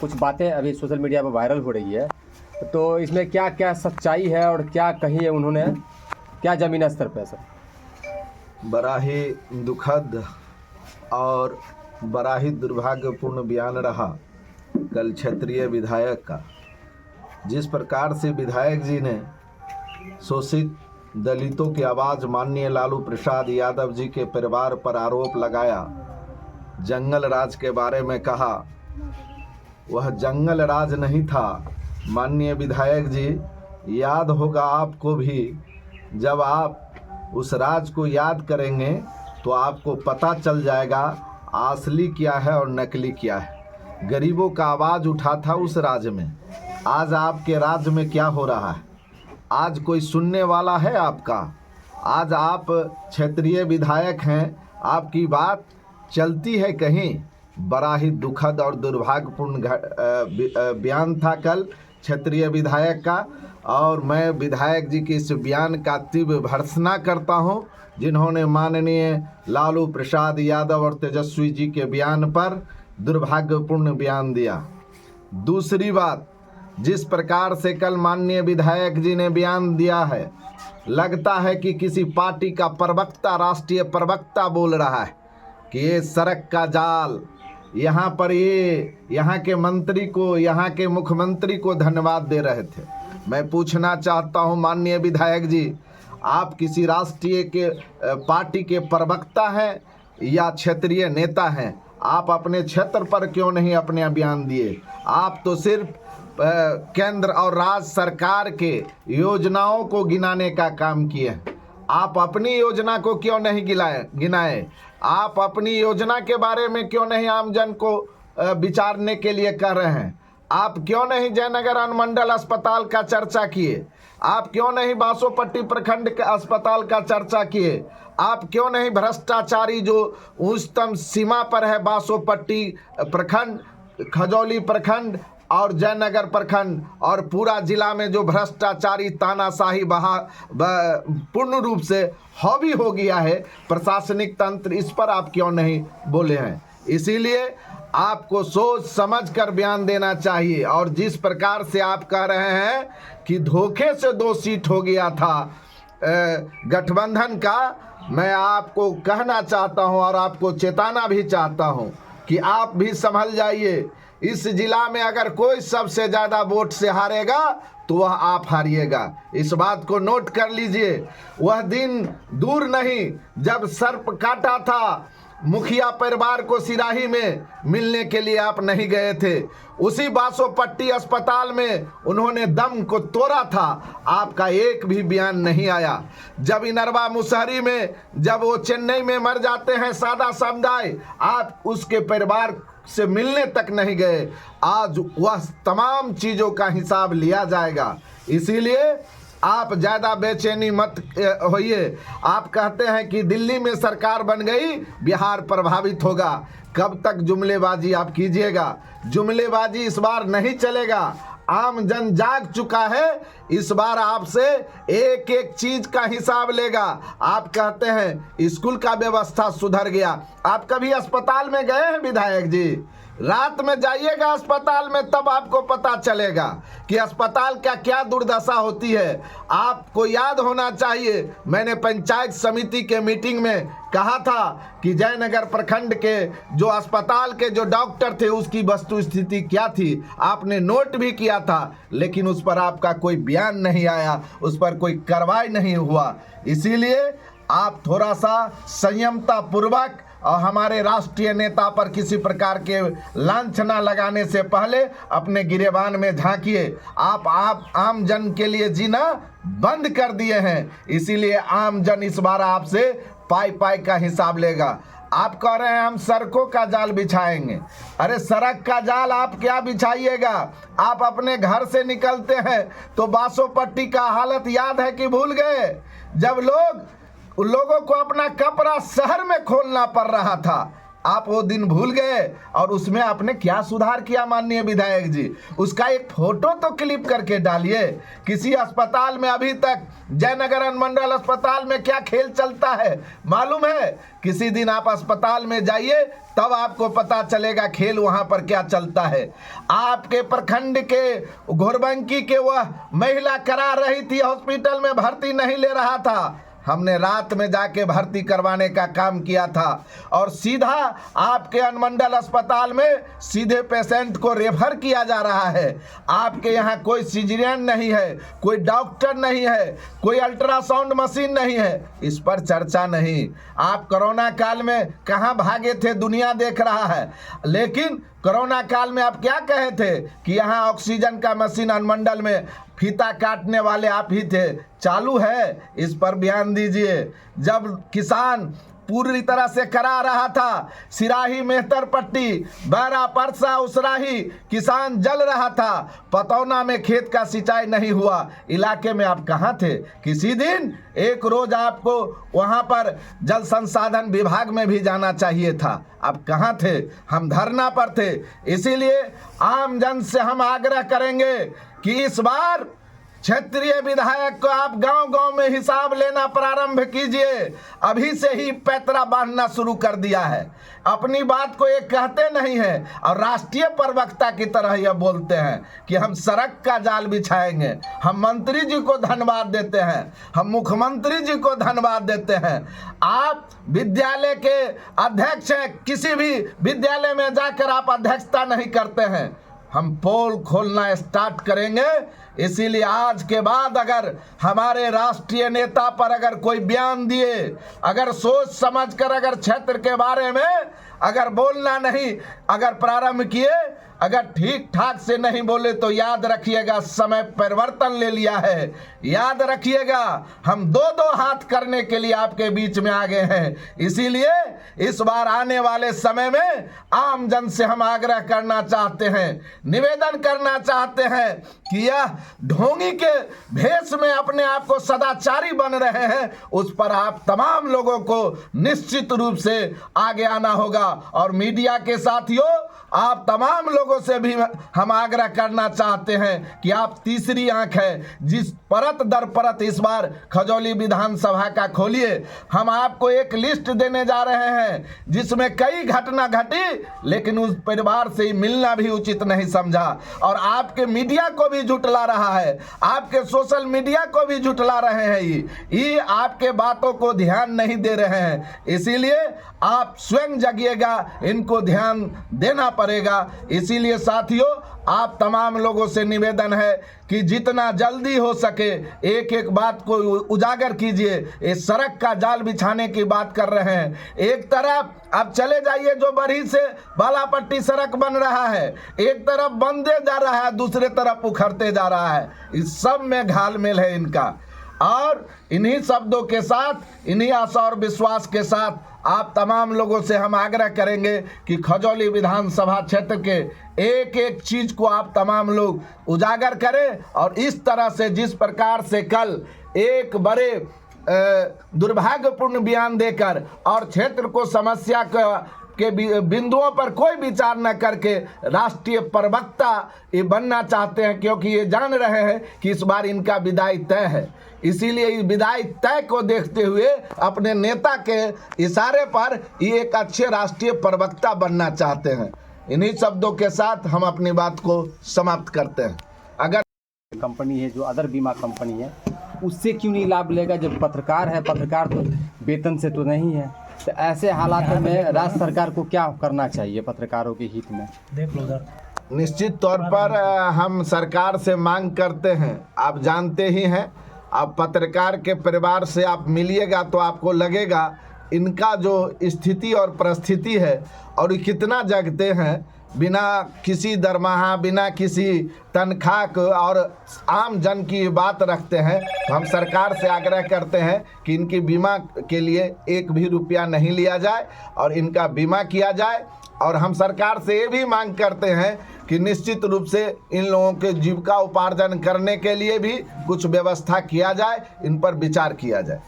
कुछ बातें अभी सोशल मीडिया पर वायरल हो रही है, तो इसमें क्या क्या सच्चाई है और क्या कही है उन्होंने, क्या ज़मीनी स्तर पर सर? बड़ा ही दुखद और बड़ा ही दुर्भाग्यपूर्ण बयान रहा कल क्षेत्रीय विधायक का। जिस प्रकार से विधायक जी ने शोषित दलितों की आवाज़ माननीय लालू प्रसाद यादव जी के परिवार पर आरोप लगाया, जंगल राज के बारे में कहा, वह जंगल राज नहीं था। माननीय विधायक जी, याद होगा आपको भी, जब आप उस राज को याद करेंगे तो आपको पता चल जाएगा असली क्या है और नकली क्या है। गरीबों का आवाज़ उठा था उस राज्य में। आज आपके राज्य में क्या हो रहा है? आज कोई सुनने वाला है आपका? आज आप क्षेत्रीय विधायक हैं, आपकी बात चलती है कहीं? बड़ा ही दुखद और दुर्भाग्यपूर्ण बयान था कल क्षेत्रीय विधायक का, और मैं विधायक जी के इस बयान का तीव्र भर्त्सना करता हूं, जिन्होंने माननीय लालू प्रसाद यादव और तेजस्वी जी के बयान पर दुर्भाग्यपूर्ण बयान दिया। दूसरी बात, जिस प्रकार से कल माननीय विधायक जी ने बयान दिया है, लगता है कि किसी पार्टी का प्रवक्ता, राष्ट्रीय प्रवक्ता बोल रहा है कि ये सड़क का जाल, यहाँ पर ये यहाँ के मंत्री को, यहाँ के मुख्यमंत्री को धन्यवाद दे रहे थे। मैं पूछना चाहता हूँ माननीय विधायक जी, आप किसी राष्ट्रीय के पार्टी के प्रवक्ता हैं या क्षेत्रीय नेता हैं? आप अपने क्षेत्र पर क्यों नहीं अपने बयान दिए? आप तो सिर्फ केंद्र और राज्य सरकार के योजनाओं को गिनाने का काम किए हैं। आप अपनी योजना को क्यों नहीं गिनाए? आप अपनी योजना के बारे में क्यों नहीं आमजन को विचारने के लिए कर रहे हैं? आप क्यों नहीं जयनगर अनुमंडल अस्पताल का चर्चा किए? आप क्यों नहीं बासोपट्टी प्रखंड के अस्पताल का चर्चा किए? आप क्यों नहीं भ्रष्टाचारी जो उच्चतम सीमा पर है, बासोपट्टी प्रखंड, खजौली प्रखंड और जयनगर प्रखंड और पूरा जिला में जो भ्रष्टाचारी तानाशाही पूर्ण रूप से हावी हो गया है प्रशासनिक तंत्र, इस पर आप क्यों नहीं बोले हैं? इसीलिए आपको सोच समझ कर बयान देना चाहिए। और जिस प्रकार से आप कह रहे हैं कि धोखे से 2 सीट हो गया था गठबंधन का, मैं आपको कहना चाहता हूं और आपको चेताना भी चाहता हूं कि आप भी संभल जाइए। इस जिला में अगर कोई सबसे ज़्यादा वोट से हारेगा तो वह आप हारिएगा। इस बात को नोट कर लीजिए। वह दिन दूर नहीं जब सर्प काटा था मुखिया परिवार को सिराही में मिलने के लिए आप नहीं गए थे। उसी बासोपट्टी अस्पताल में उन्होंने दम को तोड़ा था, आपका एक भी बयान नहीं आया। जब इनरवा मुसहरी में जब वो चेन्नई में मर जाते हैं सादा समुदाय, आप उसके परिवार से मिलने तक नहीं गए। आज वह तमाम चीज़ों का हिसाब लिया जाएगा। इसीलिए आप ज़्यादा बेचैनी मत होइए। आप कहते हैं कि दिल्ली में सरकार बन गई, बिहार प्रभावित होगा। कब तक जुमलेबाजी आप कीजिएगा? जुमलेबाजी इस बार नहीं चलेगा। आम जन जाग चुका है, इस बार आपसे एक एक चीज का हिसाब लेगा। आप कहते हैं स्कूल का व्यवस्था सुधर गया। आप कभी अस्पताल में गए हैं विधायक जी? रात में जाइएगा अस्पताल में, तब आपको पता चलेगा कि अस्पताल का क्या दुर्दशा होती है। आपको याद होना चाहिए, मैंने पंचायत समिति के मीटिंग में कहा था कि जयनगर प्रखंड के जो अस्पताल के जो डॉक्टर थे उसकी वस्तु स्थिति क्या थी। आपने नोट भी किया था, लेकिन उस पर आपका कोई बयान नहीं आया, उस पर कोई कार्रवाई नहीं हुआ। इसीलिए आप थोड़ा सा संयमता पूर्वक और हमारे राष्ट्रीय नेता पर किसी प्रकार के लांछना लगाने से पहले अपने गिरेबान में झांकिए। आप आम जन के लिए जीना बंद कर दिए हैं, इसीलिए आम जन इस बार आपसे पाई का हिसाब लेगा। आप कह रहे हैं हम सड़कों का जाल बिछाएंगे। अरे सड़क का जाल आप क्या बिछाइएगा? आप अपने घर से निकलते हैं तो बासोपट्टी का हालत याद है कि भूल गए? जब लोगों को अपना कपड़ा शहर में खोलना पड़ रहा था, आप वो दिन भूल गए और उसमें आपने क्या सुधार किया माननीय विधायक जी? उसका एक फोटो तो क्लिप करके डालिए। किसी अस्पताल में अभी तक जयनगर अनुमंडल अस्पताल में क्या खेल चलता है मालूम है? किसी दिन आप अस्पताल में जाइए तब आपको पता चलेगा खेल वहां पर क्या चलता है। आपके प्रखंड के घोरबंकी के वह महिला करा रही थी, हॉस्पिटल में भर्ती नहीं ले रहा था, हमने रात में जाके भर्ती करवाने का काम किया था और सीधा आपके अनुमंडल अस्पताल में सीधे पेशेंट को रेफर किया जा रहा है। आपके यहाँ कोई सिजरियन नहीं है, कोई डॉक्टर नहीं है, कोई अल्ट्रासाउंड मशीन नहीं है, इस पर चर्चा नहीं। आप कोरोना काल में कहाँ भागे थे दुनिया देख रहा है, लेकिन कोरोना काल में आप क्या कहे थे कि यहाँ ऑक्सीजन का मशीन अनुमंडल में फीता काटने वाले आप ही थे, चालू है, इस पर बयान दीजिए। जब किसान पूरी तरह से करा रहा था, सिराही मेहतर पट्टी बैरा परसा उसराही किसान जल रहा था, पतौना में खेत का सिंचाई नहीं हुआ, इलाके में आप कहाँ थे? किसी दिन एक रोज आपको वहाँ पर जल संसाधन विभाग में भी जाना चाहिए था, आप कहाँ थे? हम धरना पर थे। इसीलिए आम जन से हम आग्रह करेंगे कि इस बार क्षेत्रीय विधायक को आप गांव-गांव में हिसाब लेना प्रारंभ कीजिए। अभी से ही पैतरा बांधना शुरू कर दिया है, अपनी बात को ये कहते नहीं है और राष्ट्रीय प्रवक्ता की तरह ये बोलते हैं कि हम सड़क का जाल बिछाएंगे। हम मंत्री जी को धन्यवाद देते हैं, हम मुख्यमंत्री जी को धन्यवाद देते हैं। आप विद्यालय के अध्यक्ष हैं, किसी भी विद्यालय में जाकर आप अध्यक्षता नहीं करते हैं। हम पोल खोलना स्टार्ट करेंगे। इसीलिए आज के बाद अगर हमारे राष्ट्रीय नेता पर अगर कोई बयान दिए, अगर सोच समझकर अगर क्षेत्र के बारे में अगर बोलना नहीं अगर प्रारंभ किए, अगर ठीक ठाक से नहीं बोले तो याद रखिएगा समय परिवर्तन ले लिया है। याद रखिएगा हम दो दो हाथ करने के लिए आपके बीच में आ गए हैं। इसीलिए इस बार आने वाले समय में आम जन से हम आग्रह करना चाहते हैं, निवेदन करना चाहते हैं कि यह ढोंगी के भेष में अपने आप को सदाचारी बन रहे हैं, उस पर आप तमाम लोगों को निश्चित रूप से आगे आना होगा। और मीडिया के साथियों, आप तमाम लोगों से भी हम आग्रह करना चाहते हैं कि आप तीसरी आंख है, जिस परत दर परत इस बार खजौली विधानसभा का खोलिए। हम आपको एक लिस्ट देने जा रहे हैं जिसमें कई घटना घटी, लेकिन उस परिवार से मिलना भी उचित नहीं समझा और आपके मीडिया को भी झुठला रहा है, आपके सोशल मीडिया को भी झुठला रहे हैं। ये आपके बातों को ध्यान नहीं दे रहे हैं। इसीलिए आप स्वयं जगिएगा, इनको ध्यान देना पड़ेगा। इसीलिए साथियों, आप तमाम लोगों से निवेदन है कि जितना जल्दी हो सके एक एक बात को उजागर कीजिए। इस सड़क का जाल बिछाने की बात कर रहे हैं। एक तरफ आप चले जाइए, जो बरही से बालापट्टी सड़क बन रहा है, एक तरफ बनते जा रहा है, दूसरे तरफ उखड़ते जा रहा है। इस सब में घालमेल है इनका। और इन्हीं शब्दों के साथ, इन्हीं आशा और विश्वास के साथ आप तमाम लोगों से हम आग्रह करेंगे कि खजौली विधानसभा क्षेत्र के एक एक चीज को आप तमाम लोग उजागर करें। और इस तरह से जिस प्रकार से कल एक बड़े दुर्भाग्यपूर्ण बयान देकर और क्षेत्र को समस्या के बिंदुओं पर कोई विचार न करके राष्ट्रीय प्रवक्ता ये बनना चाहते हैं, क्योंकि ये जान रहे हैं कि इस बार इनका विदाई तय है। इसीलिए इस विदाई तय को देखते हुए अपने नेता के इशारे पर ये एक अच्छे राष्ट्रीय प्रवक्ता बनना चाहते हैं। इन्हीं शब्दों के साथ हम अपनी बात को समाप्त करते हैं। अगर कंपनी है जो अदर बीमा कंपनी है, उससे क्यों नहीं लाभ लेगा? जब पत्रकार है, पत्रकार तो वेतन से तो नहीं है। तो ऐसे हालातों में राज्य सरकार को क्या करना चाहिए पत्रकारों के हित में? देख लो सर, निश्चित तौर पर हम सरकार से मांग करते हैं। आप जानते ही हैं, आप पत्रकार के परिवार से आप मिलिएगा तो आपको लगेगा इनका जो स्थिति और परिस्थिति है और ये कितना जगते हैं, बिना किसी दरमाहा, बिना किसी तनख्वाह और आम जन की बात रखते हैं। तो हम सरकार से आग्रह करते हैं कि इनकी बीमा के लिए एक भी रुपया नहीं लिया जाए और इनका बीमा किया जाए। और हम सरकार से ये भी मांग करते हैं कि निश्चित रूप से इन लोगों के जीविका उपार्जन करने के लिए भी कुछ व्यवस्था किया जाए, इन पर विचार किया जाए।